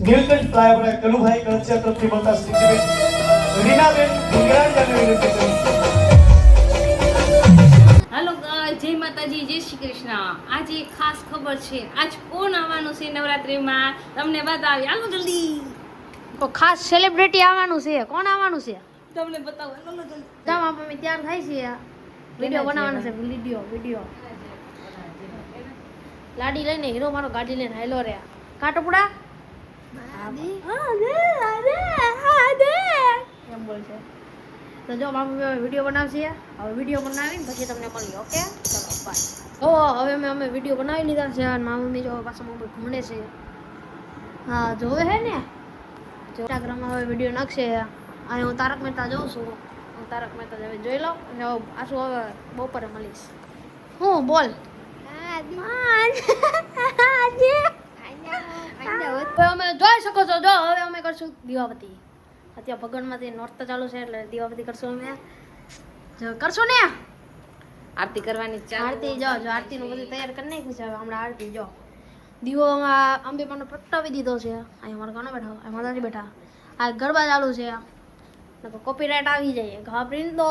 Nilkanth ply કલુભાઈ કળચિયા તરફથી બોલતા શ્રી રીનાબેન ભુંગરાણીને વિનંતી કરું છું. હાલો ગાઈસ, જય માતાજી, જય શ્રી કૃષ્ણ. આજે એક ખાસ ખબર છે. આજ કોણ આવવાનું છે નવરાત્રીમાં તમને બતાવી. હાલો જલ્દી. તો ખાસ સેલિબ્રિટી આવવાનું છે. કોણ આવવાનું છે તમને બતાવો. હાલો જલ્દી. જામ આપણે તૈયાર થાય છે. વિડિયો બનાવવાનો છે. વિડિયો લાડી લઈને હીરો મારો ગાડી લઈને હાલો રે કાટો પુડા એમ બોલ છે. તો જો મામા વિડિયો બનાવશે. હવે વિડિયો બનાવીને પછી તમને મળીએ. ઓકે, ચલો બાય. હવે અમે વિડિયો બનાવી લીધા છે અને મામા જો પાછા મોબાઈલ ઘૂમડે છે. હા જોવે હે ને, ઇન્સ્ટાગ્રામમાં હવે વિડિયો નાખશે. અને હું તારક મહેતા જોઉં છું. હું તારક મહેતા હવે જોઈ લઉં અને પાછું હવે બપોરે મળીશ. હું બોલ હવે અમે જોઈ શકો છો. જો હવે અમે કરશું દીવાબત્તી. અત્યારે ભગવાનમાંથી નોરતા ચાલુ છે એટલે દીવાબત્તી કરશું અમે. જો કરશું ને આરતી કરવાની ચાલ. આરતી જો આરતીનું બધું તૈયાર કરી નાખ્યું છે. હવે હમણાં આરતી જો દીવોમાં અંબેમાનો પ્રગટાવી દીધો છે. અહીંયા મારા ગાના બેઠા, અહીંયા માતાજી બેઠા. આ ગરબા ચાલુ છે. કોપીરાઇટ આવી જાય ઘાબરીને તો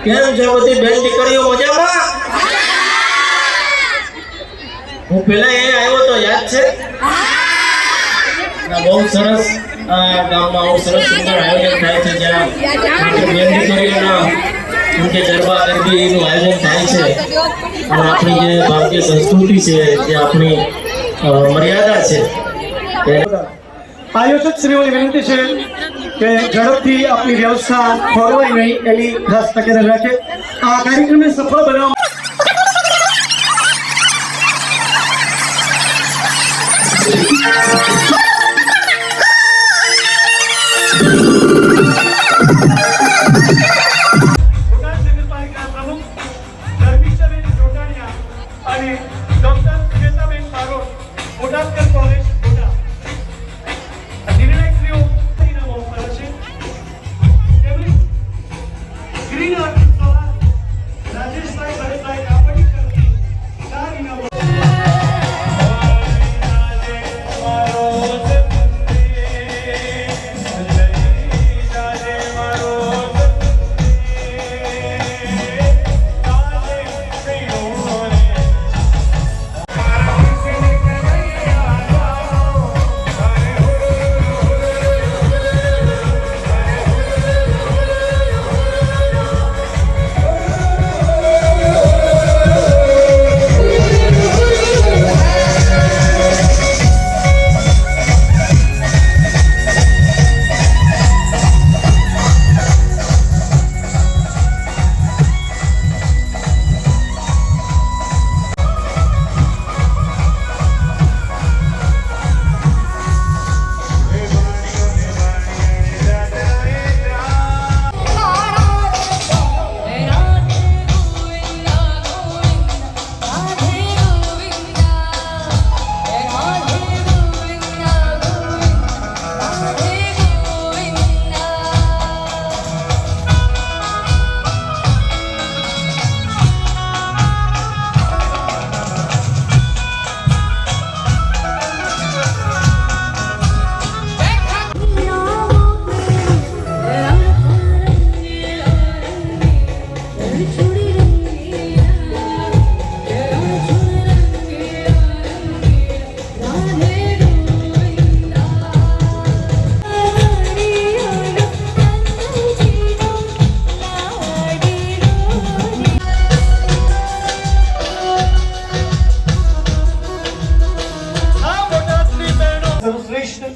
કેમ છે બધી બેન દીકરીઓ મજામાં? હું પેલા એ આવ્યો તો યાદ છે? બહુ સરસ ગામમાં બહુ સરસ સુંદર આયોજન થાય છે જ્યાં બેન દીકરીઓના ઉનકે ગરબા ગરબીનું આયોજન થાય છે. અને આપણી જે ભારતીય સંસ્કૃતિ છે, જે આપણી મર્યાદા છે. આયોજક શ્રીઓની વિનંતી છે કે ઝડપથી આપણી વ્યવસ્થા ખોરવાય નહીં એની ખાસ તકેદારી રાખે. આ કાર્યક્રમને સફળ બનાવવા નગરપાલિકા પ્રમુખ ધર્મિષ્ઠબેન જોટાણીયા અને ડોક્ટર શ્વેતાબેન પારોટ, બોટાદકર કોલેજ બોટાદ નિર્ણયશ્રીઓ ઇનામો કરે છે. તેમની ગ્રીન આર્ટ રાજેશભાઈ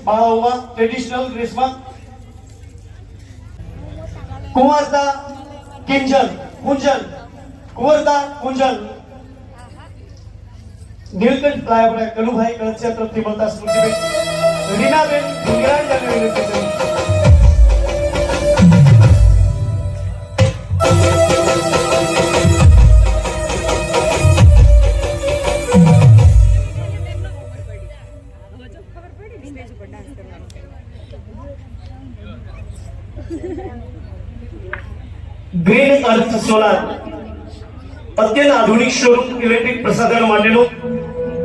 બાળાઓમાં ટ્રેડિશનલ ડ્રેસમાં કુંવરદા કિંજલ કુંજલ કુંવરદા કુંજલ નીલકંઠ પ્લાય કનુભાઈ કળસિયા તરફથી મળતા સ્મૃતિભાઈ રીનાબેન હિંગરાજાને વિનંતી છે. ગ્રીન અર્થ સોલાર અત્યંત આધુનિક સ્વરૂપ ઇલેક્ટ્રિક પ્રસાધન માટેનો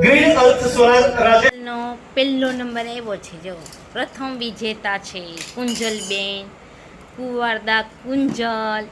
ગ્રીન અર્થ સોલાર રાજ્ય નો પહેલો નંબર આવ્યો છે. જો પ્રથમ વિજેતા છે કુંજલબેન કુંવરદા કુંજલ.